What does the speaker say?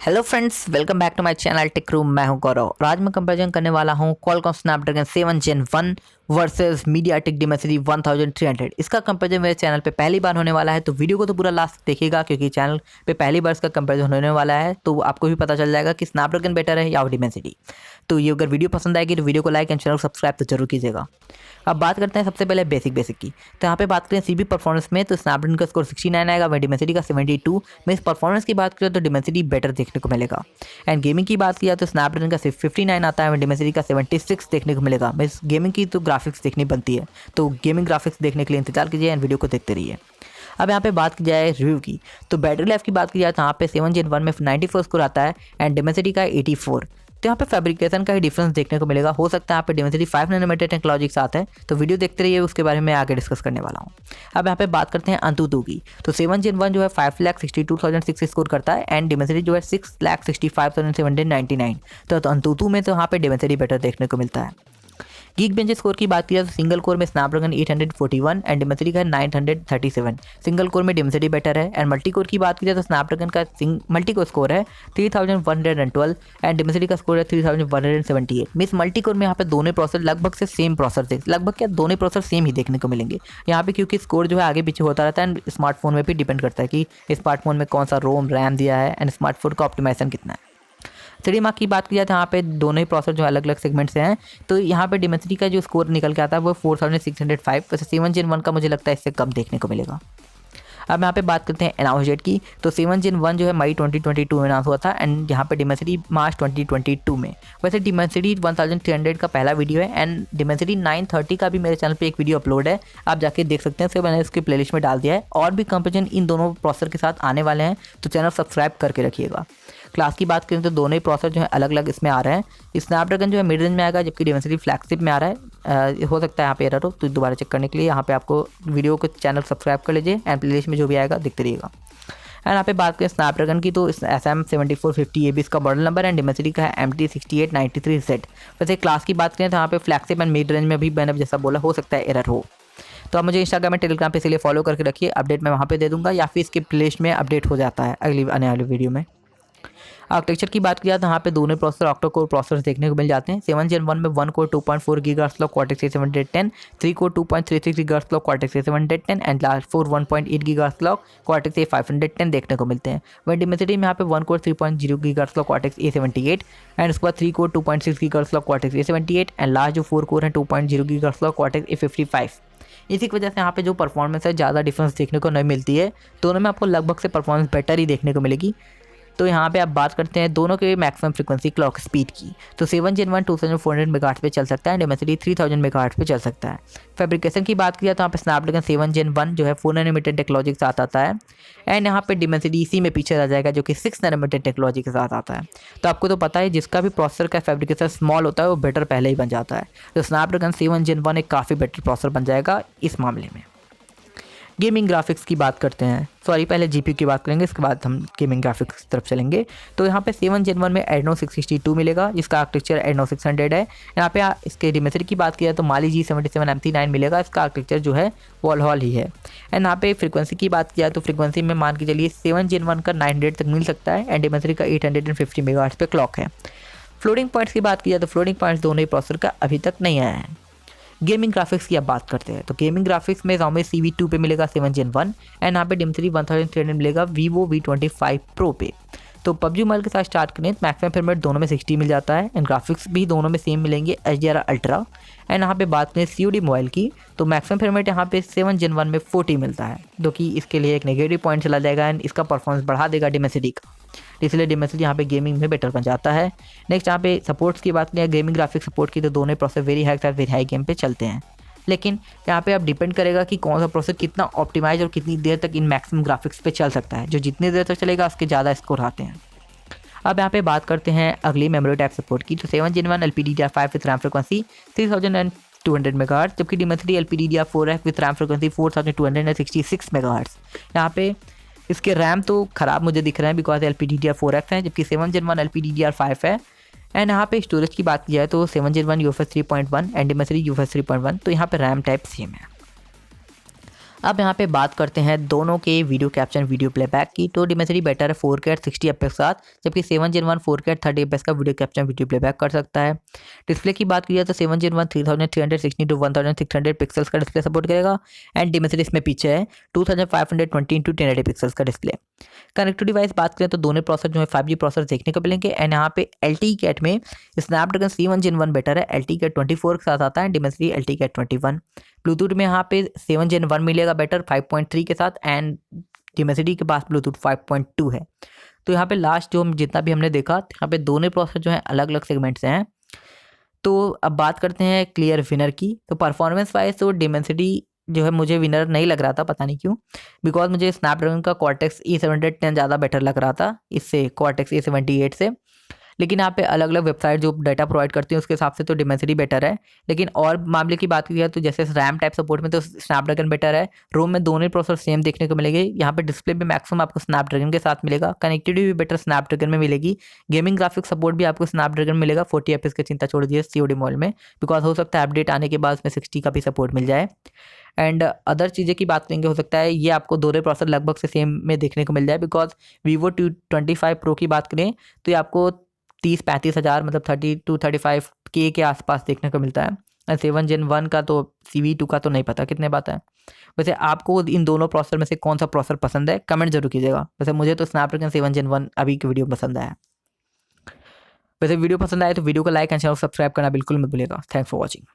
Hello friends, welcome back to my channel Tech Room. मैं हूं गौरव और आज मैं कंपैरिजन करने वाला हूं Qualcomm Snapdragon 7 Gen 1 versus MediaTek Dimensity 1300। इसका कंपैरिजन मेरे चैनल पे पहली बार होने वाला है, तो वीडियो को तो पूरा लास्ट देखिएगा क्योंकि चैनल पे पहली बार इसका कंपैरिजन होने वाला है, तो आपको भी पता चल जाएगा कि स्नैपड्रैगन बेटर है या डिमेंसिटी। तो ये अगर वीडियो पसंद आएगी तो वीडियो को लाइक एंड चैनल को सब्सक्राइब तो जरूर कीजिएगा। अब बात करते हैं सबसे पहले बेसिक की। तो यहाँ पे बात करें सीबी परफॉर्मेंस में, तो स्नैपड्रैगन का स्कोर 69 आएगा, वह डिमेंसिटी का 72 में। इस परफॉर्मेंस की बात करें तो डिमेंसिटी बेटर देखने को मिलेगा। एंड गेमिंग की बात किया तो स्नैपड्रैगन का सिर्फ 59 आता है, वह डिमेंसिटी का 76 देखने को मिलेगा। मिस गेमिंग की तो ग्राफिक्स देखनी बनती है, तो गेमिंग ग्राफिक्स देखने के लिए इंतजार कीजिए एंड वीडियो को देखते रहिए। अब यहाँ पे बात की जाए रिव्यू की, तो बैटरी लाइफ की बात की जाए तो यहाँ पे 7 Gen 1 में 94 स्कोर आता है एंड डिमेंसिटी का 84। तो यहाँ पे फैब्रिकेशन का ही डिफरेंस देखने को मिलेगा। हो सकता है यहाँ पे डिमेंसिटी 5 नैनोमीटर टेक्नोलॉजी के साथ है, तो वीडियो देखते रहिए, उसके बारे में आगे डिस्कस करने वाला हूँ। अब यहाँ पे बात करते हैं अंतुतु की, तो 7 Gen 1 जो है 5,62,006 स्कोर करता है एंड डिमेंसिटी जो है 6,65,799। तो अंतुतु में तो यहाँ पे डिमेंसिटी बेटर देखने को मिलता है। गीक बेंच स्कोर की बात की जाए तो सिंगल कोर में स्नैपड्रैगन 841 एंड डिमेंसिटी का 937। सिंगल कोर में डिमेंसिटी बेटर है। एंड मल्टी कोर की बात की जाए तो स्नैपड्रैगन का मल्टी कोर स्कोर है 3112 एंड डिमेंसिटी का स्कोर है 3178। मींस मल्टी कोर में यहाँ पे दोनों प्रोसेसर लगभग से सेम प्रोसेसर लगभग क्या दोनों प्रोसेसर सेम ही देखने को मिलेंगे यहाँ पे, क्योंकि स्कोर जो है आगे पीछे होता रहता है एंड स्मार्टफोन में भी डिपेंड करता है कि स्मार्टफोन में कौन सा रोम रैम दिया है एंड स्मार्टफोन का ऑप्टिमाइजेशन कितना है। 3D मार्क की बात की जाए तो यहाँ पे दोनों ही प्रोसेसर जो अलग अलग सेगमेंट से हैं, तो यहाँ पे डिमेंसिटी का जो स्कोर निकल के आता है वो 4605, वैसे 7 Gen 1 का मुझे लगता है इससे कम देखने को मिलेगा। अब यहाँ पे बात करते हैं अनाउंस डेट की, तो 7 Gen 1 जो है मई 2022 में अनाउंस हुआ था एंड यहाँ पे डिमेंसिटी मार्च 2022 में। वैसे डिमेंसिटी 1300 का पहला वीडियो है एंड डिमेंसिटी 930 का भी मेरे चैनल पे एक वीडियो अपलोड है, आप जाके देख सकते हैं, उसके मैंने उसके प्लेलिस्ट में डाल दिया है। और भी कंपेरिजन इन दोनों प्रोसेसर के साथ आने वाले हैं, तो चैनल सब्सक्राइब करके रखिएगा। क्लास की बात करें तो दोनों ही प्रोसेसर जो है अलग अलग इसमें आ रहे हैं। स्नैपड्रैगन जो है मिड रेंज में आएगा, जबकि डिमेंसिटी फ्लैगशिप में आ रहा है। हो सकता है यहाँ पे एरर हो, तो दोबारा चेक करने के लिए यहाँ पे आपको वीडियो को चैनल सब्सक्राइब कर लीजिए एंड प्लेलिस्ट में जो भी आएगा देखते रहिएगा। एंड यहाँ पे बात करें स्नैपड्रैगन की, तो SM7450 AB इसका मॉडल नंबर एंड डिमेंसिटी का है MT6893Z। वैसे क्लास की बात करें तो यहाँ पे फ्लैगशिप एंड मिड रेंज में भी मैंने जैसा बोला हो सकता है एरर हो, तो आप मुझे इंस्टाग्राम में टेलीग्राम पे इसलिए फॉलो करके रखिए, अपडेट मैं वहाँ पे दे दूंगा या फिर इसके प्लेलिस्ट में अपडेट हो जाता है अगली आने वाली वीडियो में। आर्किटेक्चर की बात किया तो यहाँ पे दोनों प्रोसेसर ऑक्टा कोर प्रोसेसर देखने को मिल जाते हैं। 7 Gen 1 में 1 core 2.4 GHz clock Cortex A710, 3 core 2.33 GHz clock Cortex A710 and last 4 1.8 GHz clock Cortex A510 देखने को मिलते हैं। वहीं डिमेंसिटी में यहाँ पे 1 core 3.0 GHz clock Cortex A78 and उसके बाद 3 core 2.6 GHz clock Cortex A78 and last जो 4 कोर है 2.0 GHz क्लॉक Cortex A55। इसी की वजह से यहाँ पे जो परफॉर्मेंस है ज़्यादा डिफरेंस देखने को नहीं मिलती है, दोनों में आपको लगभग से परफॉर्मेंस बेटर ही देखने को मिलेगी। तो यहाँ पे आप बात करते हैं दोनों के मैक्सिमम फ्रीक्वेंसी क्लॉक स्पीड की, तो 7 Gen 1 2400 मेगाहर्ट्ज़ पे चल सकता है, डिमेंसिटी 3000 मेगाहर्ट्ज़ पे चल सकता है। फैब्रिकेशन की बात किया तो यहाँ पे स्नैपड्रैगन 7 Gen 1 जो है 4 नैनोमीटर टेक्नोलॉजी के साथ आता है एंड यहाँ पे डिमेंसिटी इसी में पीछे रह जाएगा जो कि 6 नैनोमीटर टेक्नोलॉजी के साथ आता है। तो आपको तो पता है जिसका भी प्रोसेसर का फैब्रिकेशन स्मॉल होता है वो बेटर पहले ही बन जाता है, तो स्नैपड्रैगन 7 Gen 1 एक काफ़ी बेटर प्रोसेसर बन जाएगा इस मामले में। गेमिंग ग्राफिक्स की बात करते हैं, सॉरी पहले जीपीयू की बात करेंगे, इसके बाद हम गेमिंग ग्राफिक्स की तरफ चलेंगे। तो यहाँ पे 7 Gen 1 में Adreno 662 मिलेगा, जिसका आर्किटेक्चर Adreno 600 है। यहाँ पे इसके डिमेंसिटी की बात किया तो Mali G77 MP9 मिलेगा, इसका आर्किटेक्चर जो है वॉलहॉल ही है। एंड यहाँ पे फ्रीक्वेंसी की बात किया तो फ्रीक्वेंसी में मान के चलिए 7 Gen 1 का 900 तक मिल सकता है एंड डिमेंसिटी का 850 मेगाहर्ट्ज़ पे क्लॉक है। फ्लोटिंग पॉइंट्स की बात की जाए तो फ्लोटिंग पॉइंट्स दोनों ही प्रोसेसर का अभी तक नहीं आया है। गेमिंग ग्राफिक्स की अब बात करते हैं, तो गेमिंग ग्राफिक्स में Xiaomi CV2 पे मिलेगा 7 Gen 1 एंड यहाँ पे डिमेंसिटी 1300 मिलेगा Vivo V25 Pro पे। तो PUBG मोबाइल के साथ स्टार्ट करें तो मैक्सिमम फ्रेम रेट दोनों में 60 मिल जाता है एंड ग्राफिक्स भी दोनों में सेम मिलेंगे HDR अल्ट्रा। एंड यहाँ पे बात करें COD मोबाइल की, तो मैक्सिमम फ्रेम रेट यहाँ पे 7 Gen 1 में 40 मिलता है, जो कि इसके लिए एक नेगेटिव पॉइंट चला जाएगा एंड इसका परफॉर्मेंस बढ़ा देगा डिमेंसिटी का, इसलिए डिमेंसिटी यहाँ पे गेमिंग में बेटर बन जाता है। नेक्स्ट यहाँ पे सपोर्ट्स की बात करें गेमिंग ग्राफिक्स सपोर्ट की, तो दोनों processor very high very high game पे चलते हैं, लेकिन यहाँ पे अब डिपेंड करेगा कि कौन सा प्रोसेसर कितना ऑप्टिमाइज और कितनी देर तक इन मैक्सिमम ग्राफिक्स पे चल सकता है। जो जितनी देर तक चलेगा उसके ज़्यादा स्कोर आते हैं। अब यहाँ पे बात करते हैं अगली मेमोरी टाइप सपोर्ट की, तो 7 Gen 1 LPDDR5 with RAM frequency 3200 megahertz, जबकि डिमेंसिटी LPDDR4 है विथ रैम फ्रिक्वेंसी 4266 मेगाहर्ट्ज़। यहाँ पे इसके रैम तो ख़राब मुझे दिख रहे हैं बिकॉज LPDDR4X है, जबकि 7 Gen 1 LPDDR5 है। एंड यहाँ पे स्टोरेज की बात की जाए तो 7 Gen 1 UFS 3.1 and Dimensity UFS 3.1, तो यहाँ पे रैम टाइप सेम है। अब यहाँ पे बात करते हैं दोनों के वीडियो कैप्शन वीडियो प्लेबैक की। तो डिमेंसिटी बेटर है 4K और 60 एफ के साथ, जबकि 7 Gen 1 4K और 30 एफ का वीडियो कैप्शन वीडियो प्लेबैक कर सकता है। डिस्प्ले की बात की तो 7 Gen 1 3360 to 1600 पिक्सल्स का डिस्प्ले सपोर्ट करेगा एंड डिमेंसिटी इसमें पीछे है 2520 into 1080 पिक्सल्स का डिस्प्ले। कनेक्टिव डिवाइस बात करें तो दोनों प्रोसेसर जो है 5G प्रोसेसर देखने को मिलेंगे एंड यहाँ पे LTE कैट में स्नैपड्रैगन 7 Gen 1 बेटर है, LTE कैट 24 के साथ आता है, डिमेंसिटी LTE कैट 21। ब्लूटूथ में यहाँ पे 7 Gen 1 मिलेगा बेटर 5.3 के साथ एंड डिमेंसिटी के पास ब्लूटूथ 5.2 है। तो यहाँ पे लास्ट जो जितना भी हमने देखा यहाँ पे दोनों प्रोसेसर जो है अलग अलग सेगमेंट से हैं। तो अब बात करते हैं क्लियर विनर की। तो परफॉर्मेंस वाइज तो डिमेंसिटी जो है मुझे विनर नहीं लग रहा था, पता नहीं क्यों, बिकॉज मुझे स्नैपड्रैगन का कॉर्टेक्स E710 ज़्यादा बेटर लग रहा था इससे, कॉर्टेक्स A78 से। लेकिन यहाँ पे अलग अलग वेबसाइट जो डाटा प्रोवाइड करती हैं उसके हिसाब से तो डिमेंसिटी बेटर है। लेकिन और मामले की बात की जाए तो जैसे रैम टाइप सपोर्ट में तो स्नैपड्रैगन बेटर है, रोम में दोनों प्रोसेसर सेम देखने को मिलेंगे। यहाँ पे डिस्प्ले भी मैक्सिमम आपको स्नैपड्रैगन के साथ मिलेगा, कनेक्टिविटी भी बेटर स्नैपड्रैगन में मिलेगी, गेमिंग ग्राफिक सपोर्ट भी आपको स्नैपड्रैगन मिलेगा 40 FPS की चिंता छोड़ दीजिए COD मॉडल में, बिकॉज हो सकता है अपडेट आने के बाद उसमें 60 का भी सपोर्ट मिल जाए। एंड अदर चीज़ें की बात करेंगे हो सकता है ये आपको दोनों प्रोसेसर लगभग से सेम में देखने को मिल जाए, बिकॉज Vivo T25 Pro की बात करें तो ये आपको 30-35 हज़ार मतलब 30 to 35K के आसपास देखने को मिलता है। 7 Gen 1 का तो CV2 का तो नहीं पता कितने बात है। वैसे आपको इन दोनों प्रोसेसर में से कौन सा प्रोसेसर पसंद है कमेंट जरूर कीजिएगा। वैसे मुझे तो स्नैपड्रैगन 7 Gen 1 अभी की वीडियो पसंद आया। वैसे वीडियो पसंद आए तो वीडियो को लाइक एंड चैनल सब्सक्राइब करना बिल्कुल मत भूलिएगा। Thanks for watching.